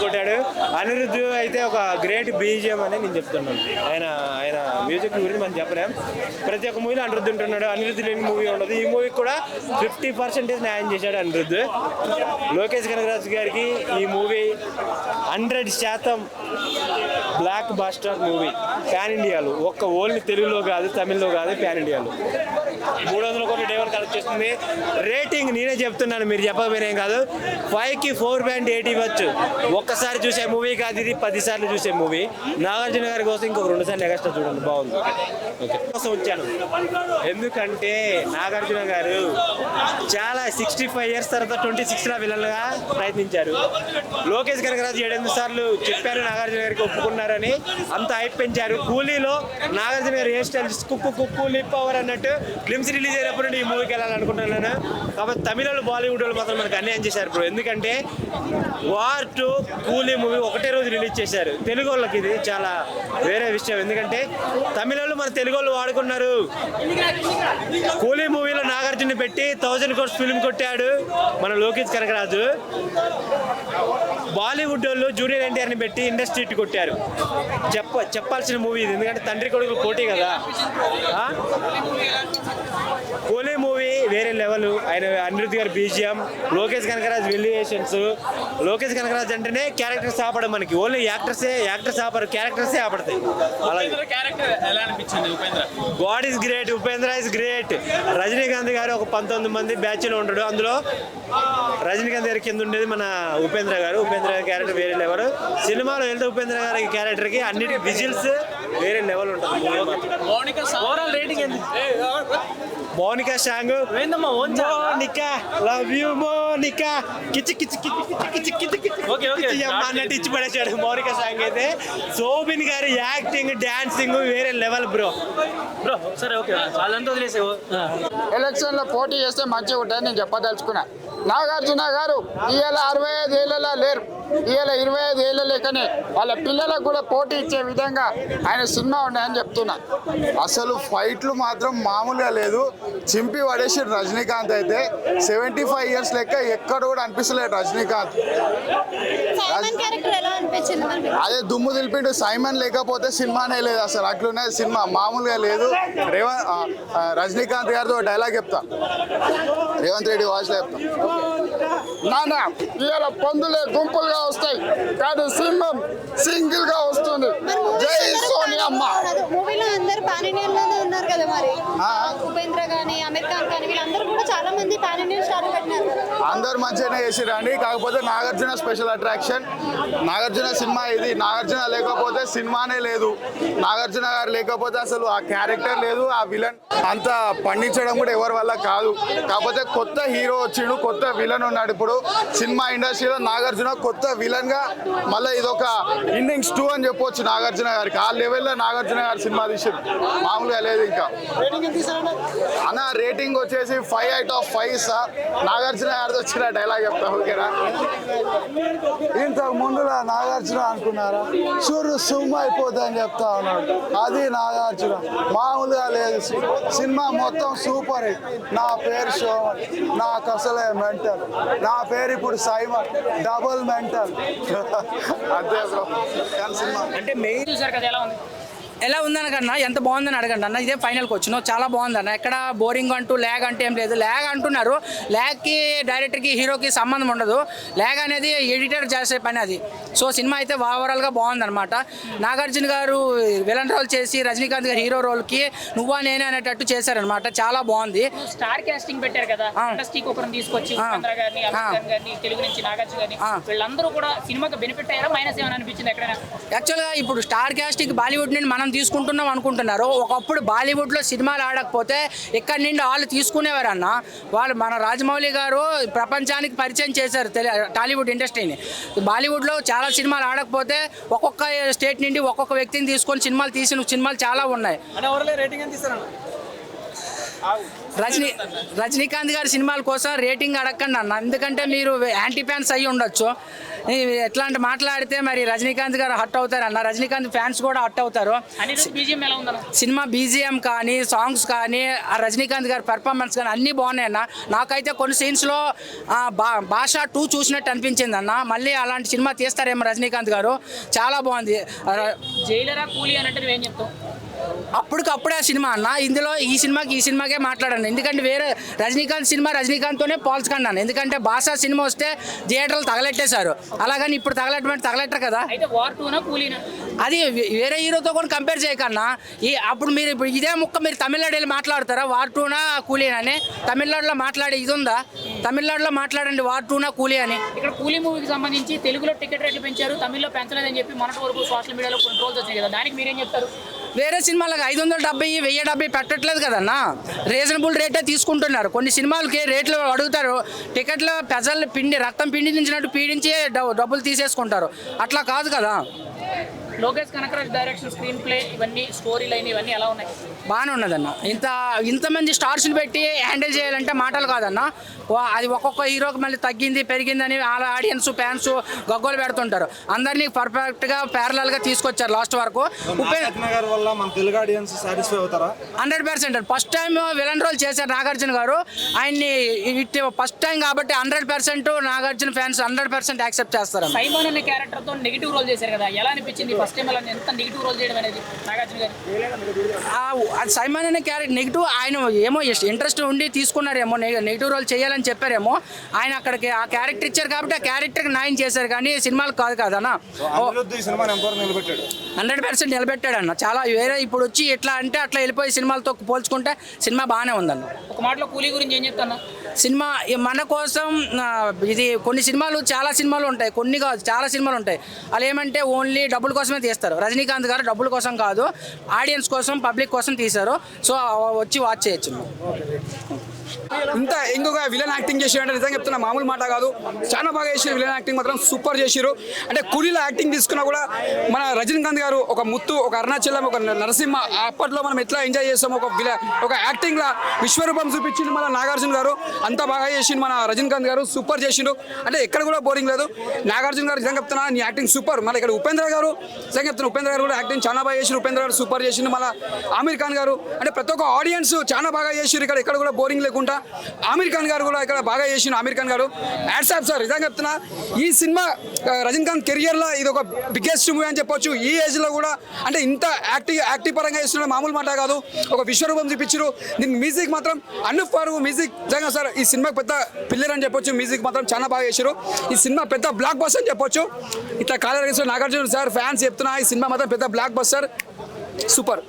కొట్టాడు. అనిరుద్ధ్ అయితే ఒక గ్రేట్ బీజిఎం అని నేను చెప్తున్నాను. ఆయన ఆయన మ్యూజిక్ గురించి మనం చెప్పలేం. ప్రతి ఒక్క మూవీలో అనిరుద్ధ్ ఉంటున్నాడు. అనిరుద్ధ్ లేని మూవీ ఉండదు. ఈ మూవీకి కూడా 50% న్యాయం చేశాడు అనిరుద్ధ్. లోకేష్ కనగరాజు గారికి ఈ movie 100% blockbuster movie. Pan ఇండియాలో ఒక్క ఓన్లీ తెలుగులో కాదు, తమిళ్లో కాదు, ప్యాన్ ఇండియాలో 300 కోట్ల డే 1 కలెక్ట్ చేస్తుంది. రేటింగ్ నేనే చెప్తున్నాను, మీరు చెప్పకపోయినా కాదు. 5కి 4.8 ఇవ్వచ్చు. ఒక్కసారి చూసే మూవీ కాదు ఇది, 10 సార్లు చూసే మూవీ. నాగార్జున గారి కోసం ఇంకొక 2 సార్లు ఎక్స్ట్రా చూడండి, బాగుంది. ఓకే కోసం వచ్చాను ఎందుకంటే నాగార్జున గారు చాలా 65 ఇయర్స్ తర్వాత 26లా విలన్గా ప్రయత్నించారు. లోకేష్ కనగరాజు 7-8 సార్లు చెప్పారు, నాగార్జున గారికి ఒప్పుకున్నారని అంత హైప్ పెంచారు. కూలీలో నాగార్జున గారు హెయిర్ స్టైల్ కుక్కు లిప్ పవర్ అన్నట్టు ఫిల్మ్స్ రిలీజ్ అయినప్పుడు ఈ మూవీకి వెళ్ళాలనుకుంటున్నాను. కాబట్టి తమిళ వాళ్ళు, బాలీవుడ్ వాళ్ళు మాత్రం మనకు అన్యాయం చేశారు బ్రో. ఎందుకంటే వార్ 2 కూలీ మూవీ ఒకటే రోజు రిలీజ్ చేశారు. తెలుగు వాళ్ళకి ఇది చాలా వేరే విషయం. ఎందుకంటే తమిళ వాళ్ళు మన తెలుగు వాళ్ళు వాడుకున్నారు. కూలీ మూవీలో నాగార్జున పెట్టి 1000 కోట్స్ ఫిల్మ్ కొట్టాడు మన లోకేష్ కనగరాజు. బాలీవుడ్ వాళ్ళు జూనియర్ ఎన్టీఆర్ని పెట్టి ఇండస్ట్రీ కొట్టారు. చెప్పాల్సిన మూవీ ఇది. ఎందుకంటే తండ్రి కొడుకు పోటీ కదా. కూలీ మూవీ వేరే లెవెల్. ఆయన అనిరుద్ధ్ గారి బీజిఎం, లోకేష్ కనగరాజ్ వెల్యుయేషన్స్. లోకేష్ కనగరాజ్ అంటేనే క్యారెక్టర్స్ ఆపడం. మనకి ఓన్లీ యాక్టర్స్ ఆపరు, క్యారెక్టర్సే ఆపడతాయి. అలాగే God is great, Upendra is great. Rajinikanth గారు ఒక 19 మంది బ్యాచ్లో ఉంటాడు. అందులో రజనీకాంత్ గారి కింద ఉండేది మన ఉపేంద్ర గారు. ఉపేంద్ర గారి క్యారెక్టర్ వేరే లెవెల్. సినిమాలో వెళ్తే ఉపేంద్ర గారి క్యారెక్టర్కి అన్నిటి విజిల్స్ వేరే లెవెల్ ఉంటుంది. Monica song Monica love you Monica కిచి కిచి కిచి కిచి అన్నట్టు ఇచ్చి పడేసాడు మోనికా సాంగ్ అయితే. శోభిన్ గారి యాక్టింగ్, డాన్సింగ్ వేరే లెవెల్ బ్రో. సరే ఓకే, వాళ్ళంతా వదిలేసావు. ఎలక్షన్లో పోటీ చేస్తే మంచిగా ఉంటుంది నేను చెప్పదలుచుకున్నా. నాగార్జున గారు ఇవాళ 65 ఏళ్ళలో లేరు. ఇవాళ 25 ఏళ్ళ లేకనే వాళ్ళ పిల్లలకు కూడా పోటీ ఇచ్చే విధంగా ఆయన సినిమా ఉన్నాయని చెప్తున్నా. అసలు ఫైట్లు మాత్రం మామూలుగా లేదు. చింపి పడేసి రజనీకాంత్ అయితే 75 ఇయర్స్ లెక్క ఎక్కడ కూడా అనిపిస్తలేదు రజనీకాంత్. అదే దుమ్ము దిలిపిండు. సైమన్ లేకపోతే సినిమానే లేదు అసలు. అట్లున్నది సినిమా, మామూలుగా లేదు. రజనీకాంత్ గారితో డైలాగ్ చెప్తా, రేవంత్ రెడ్డి వాయిస్లో చెప్తా. నాన్న ఇవాళ పందులే గుంపులుగా వస్తాయి కానీ సింహం సింగిల్ గా వస్తుంది. జై సోనియమ్మ. మూవీలో అందరూ పాన్ ఇండియన్ లోనే ఉన్నారు కదా. మరి ఉపేంద్ర గానీ, అమీర్ ఖాన్ కానీ వీళ్ళందరూ కూడా చాలా మంది పాన్ ఇండియన్ స్టార్ పెట్టినారు. అందరు మంచిగానే చేసిరండి. కాకపోతే Nagarjuna special attraction. Nagarjuna cinema ఇది. నాగార్జున లేకపోతే సినిమానే లేదు. నాగార్జున గారు లేకపోతే అసలు ఆ క్యారెక్టర్ లేదు. ఆ విలన్ అంత పండించడం కూడా ఎవరి వల్ల కాదు. కాకపోతే కొత్త హీరో వచ్చిండు, కొత్త విలన్ ఉన్నాడు. ఇప్పుడు సినిమా ఇండస్ట్రీలో నాగార్జున కొత్త విలన్ గా మళ్ళీ ఇదొక ఇన్నింగ్స్ 2 అని చెప్పొచ్చు నాగార్జున గారికి. ఆ లెవెల్లో నాగార్జున గారు సినిమా తీసి మామూలుగా లేదు. ఇంకా అన్న రేటింగ్ వచ్చేసి 5/5 సార్. నాగార్జున గారితో వచ్చిన డైలాగ్ చెప్తా, ఓకేనా? ఇంతకు ముందులా నాగార్జున అనుకున్నారా, సూర్యు సుమ్ అయిపోద్ది అని చెప్తా ఉన్నాడు. అది నాగార్జున, మామూలుగా లేదు. సినిమా మొత్తం సూపర్ హిట్. నా పేరు శోభన్, నాకు అసలే మెంటల్. నా పేరు ఇప్పుడు సైమన్, డబుల్ మెంటల్. అంతే బ్రో. సినిమా అంటే మెయిన్ చూసారు కదా, ఎలా ఉందనకన్నా ఎంత బాగుందని అడగండి అన్న. ఇదే ఫైనల్కి వచ్చినావు, చాలా బాగుందన్న. ఎక్కడ బోరింగ్ అంటూ ల్యాగ్ అంటే ఏం లేదు. ల్యాగ్ అంటున్నారు, ల్యాగ్కి డైరెక్టర్కి హీరోకి సంబంధం ఉండదు. ల్యాగ్ అనేది ఎడిటర్ చేసే పని అది. సో సినిమా అయితే ఓవరాల్గా బాగుందన్నమాట. నాగార్జున గారు విలన్ రోల్ చేసి రజనీకాంత్ గారు హీరో రోల్కి నువ్వా నేనే అనేటట్టు చేశారనమాట. చాలా బాగుంది. స్టార్ కాస్టింగ్ పెట్టారు కదా, ఇండస్ట్రీకి ఒకరిని తీసుకొచ్చి తెలుగు నుంచి నాగార్జున గారిని, వీళ్ళందరూ కూడా సినిమాకి బెనిఫిట్ అయ్యారా, మైనస్ ఏమైనా అనిపించింది ఎక్కడైనా? యాక్చువల్గా ఇప్పుడు స్టార్ కాస్టింగ్ బాలీవుడ్ నుండి మనం తీసుకుంటున్నాం అనుకుంటున్నారు. ఒకప్పుడు బాలీవుడ్లో సినిమాలు ఆడకపోతే ఇక్కడి నుండి వాళ్ళు తీసుకునేవారన్న. వాళ్ళు మన రాజమౌళి గారు ప్రపంచానికి పరిచయం చేశారు టాలీవుడ్ ఇండస్ట్రీని. బాలీవుడ్లో చాలా సినిమాలు ఆడకపోతే ఒక్కొక్క స్టేట్ నుండి ఒక్కొక్క వ్యక్తిని తీసుకొని సినిమాలు తీసిన సినిమాలు చాలా ఉన్నాయి. రజనీకాంత్ గారి సినిమాల కోసం రేటింగ్ అడగండి అన్న, ఎందుకంటే మీరు యాంటీ ఫ్యాన్స్ అయ్యి ఉండొచ్చు. ఎట్లా అంటే మాట్లాడితే మరి రజనీకాంత్ గారు హట్ అవుతారు అన్న, రజనీకాంత్ ఫ్యాన్స్ కూడా హట్ అవుతారు. బీజిఎం ఎలా ఉందన్న? సినిమా బీజిఎం కానీ సాంగ్స్ కానీ ఆ రజనీకాంత్ గారి పెర్ఫార్మెన్స్ కానీ అన్నీ బాగున్నాయి అన్న. నాకైతే కొన్ని సీన్స్లో భాష 2 చూసినట్టు అనిపించింది అన్న. మళ్ళీ అలాంటి సినిమా తీస్తారేమో రజనీకాంత్ గారు, చాలా బాగుంది. జైలరా కూలీ అని అంటే నువ్వేం చెప్తావు? అప్పటికప్పుడే ఆ సినిమా అన్న, ఇందులో ఈ సినిమాకే మాట్లాడాను. ఎందుకంటే వేరే రజనీకాంత్ సినిమా రజనీకాంత్తోనే పోల్చుకున్నాను. ఎందుకంటే భాషా సినిమా వస్తే థియేటర్లు తగలెట్టేశారు, అలాగని ఇప్పుడు తగలెట్టరు కదా. అయితే వార్ 2నా కూలీనా? అది వేరే హీరోతో కూడా కంపేర్ చేయకన్నా. అప్పుడు మీరు ఇప్పుడు ఇదే ముక్క మీరు తమిళనాడు వెళ్ళి మాట్లాడతారా వార్ 2నా కూలీ అని? తమిళనాడులో మాట్లాడే ఇది ఉందా? తమిళనాడులో మాట్లాడండి వార్ 2నా కూలీ అని. ఇక్కడ కూలీ మూవీకి సంబంధించి తెలుగులో టికెట్ రేట్లు పెంచారు, తమిళ్లో పెంచలేదని చెప్పి మొన్నటి వరకు సోషల్ మీడియాలో కొన్ని ట్రోల్స్ వచ్చాయి కదా, దానికి మీరేం చెప్తారు? వేరే సినిమాలకు 570, 1070 పెట్టట్లేదు కదన్నా, రీజనబుల్ రేటే తీసుకుంటున్నారు. కొన్ని సినిమాలకి రేట్లు అడుగుతారు, టికెట్లు ప్రజలు రక్తం పిండించినట్టు పీడించి డబ్బులు తీసేసుకుంటారు. అట్లా కాదు కదా. Lokesh Kanagaraj direction, screenplay, ఇవన్నీ స్టోరీ లైన్ ఇవన్నీ ఎలా ఉన్నాయి? బాగానే ఉన్నదన్న. ఇంతమంది స్టార్స్ని పెట్టి హ్యాండిల్ చేయాలంటే మాటలు కాదన్న. అది ఒక్కొక్క హీరోకి మళ్ళీ తగ్గింది పెరిగిందని వాళ్ళ ఆడియన్స్ ఫ్యాన్స్ గగ్గోలు పెడుతుంటారు. అందరినీ పర్ఫెక్ట్గా ప్యారలల్గా తీసుకొచ్చారు లాస్ట్ వరకు. 100% ఫస్ట్ టైం విలన్ రోల్ చేశారు నాగార్జున గారు. ఆయన్ని ఫస్ట్ టైం కాబట్టి 100% నాగార్జున ఫ్యాన్స్ 100% యాక్సెప్ట్ చేస్తారు. సైమన్ అనే క్యారెక్టర్తో నెగిటివ్ రోల్ చేశారు కదా, ఎలా అనిపించింది ఫస్ట్ టైం అలా ఎంత నెగిటివ్ రోల్ చేయడం అనేది నాగార్జున గారు? అది సైమన్ అనే క్యారెక్టర్ నెగిటివ్, ఆయన ఏమో ఇంట్రెస్ట్ ఉండి తీసుకున్నారేమో, నెగిటివ్ రోల్ చేయాలని చెప్పారేమో. ఆయన అక్కడికి ఆ క్యారెక్టర్ ఇచ్చారు కాబట్టి ఆ క్యారెక్టర్కి న్యాయం చేశారు, కానీ సినిమాలు కాదు కదన్న. 100% నిలబెట్టాడన్న. చాలా వేరే ఇప్పుడు వచ్చి ఎట్లా అంటే అట్లా వెళ్ళిపోయి సినిమాలతో పోల్చుకుంటే సినిమా బాగానే ఉందన్న. ఒక మాటలో కూలీ గురించి ఏం చెప్తాను? సినిమా మన కోసం ఇది కొన్ని సినిమాలు చాలా సినిమాలు ఉంటాయి, కొన్ని కాదు చాలా సినిమాలు ఉంటాయి. అలా ఏమంటే ఓన్లీ డబ్బుల కోసమే తీస్తారు. రజనీకాంత్ గారు డబ్బుల కోసం కాదు, ఆడియన్స్ కోసం పబ్లిక్ కోసం తీశారు. సో వచ్చి వాచ్ చేయొచ్చు. ఇంత ఎంగుగా విలన్ యాక్టింగ్ చేసిరంటే నిజంగా చెప్తున్నా మామూలు మాట కాదు, చాలా బాగా చేసారు. విలన్ యాక్టింగ్ మాత్రం సూపర్ చేసిరు. అంటే కూలీలో యాక్టింగ్ తీసుకున్నా కూడా మన రజనీకాంత్ గారు ఒక ముత్తు, ఒక అరుణాచలం, ఒక నరసింహ అప్పట్లో మనం ఎట్లా ఎంజాయ్ చేస్తాం, ఒక యాక్టింగ్ లా విశ్వరూపం చూపించింది మన నాగార్జున గారు. అంత బాగా చేసిండు మన రజనీకాంత్ గారు, సూపర్ చేసిండు. అంటే ఎక్కడ కూడా బోరింగ్ లేదు. నాగార్జున గారు నిజంగా చెప్తున్నా నీ యాక్టింగ్ సూపర్. మళ్ళీ ఇక్కడ ఉపేంద్ర గారు నిజంగా చెప్తున్నా, ఉపేంద్ర గారు కూడా యాక్టింగ్ చాలా బాగా చేసిండు. ఉపేంద్ర గారు సూపర్ చేసిండు. మళ్ళీ ఆమీర్ ఖాన్ గారు అంటే ప్రతి ఒక్క ఆడియన్స్ చాలా బాగా చేసిరు. ఇక్కడ ఎక్కడ కూడా బోరింగ్ లేకుండా ఆమీర్ ఖాన్ గారు కూడా ఇక్కడ బాగా చేసిండు. ఆమీర్ ఖాన్ గారు హ్యాట్సాప్ సార్. నిజంగా చెప్తున్నా ఈ సినిమా రజనీకాంత్ కెరియర్లో ఇది ఒక బిగ్గెస్ట్ మూవీ అని చెప్పొచ్చు. ఈ ఏజ్లో కూడా అంటే ఇంత యాక్టివ్ పరంగా చేస్తున్న మామూలు మాట కాదు, ఒక విశ్వరూపం చూపించారు. దీనికి మ్యూజిక్ మాత్రం అనూప్ ఫారూక్ మ్యూజిక్ నిజంగా సార్ ఈ సినిమాకి పెద్ద పిల్లర్ అని చెప్పొచ్చు. మ్యూజిక్ మాత్రం చాలా బాగా చేశారు. ఈ సినిమా పెద్ద బ్లాక్ బస్టర్ అని చెప్పొచ్చు. ఇట్లా కాలేజ్ నాగార్జున సార్ ఫ్యాన్స్ చెప్తున్నా ఈ సినిమా మాత్రం పెద్ద బ్లాక్ బస్టర్, సూపర్.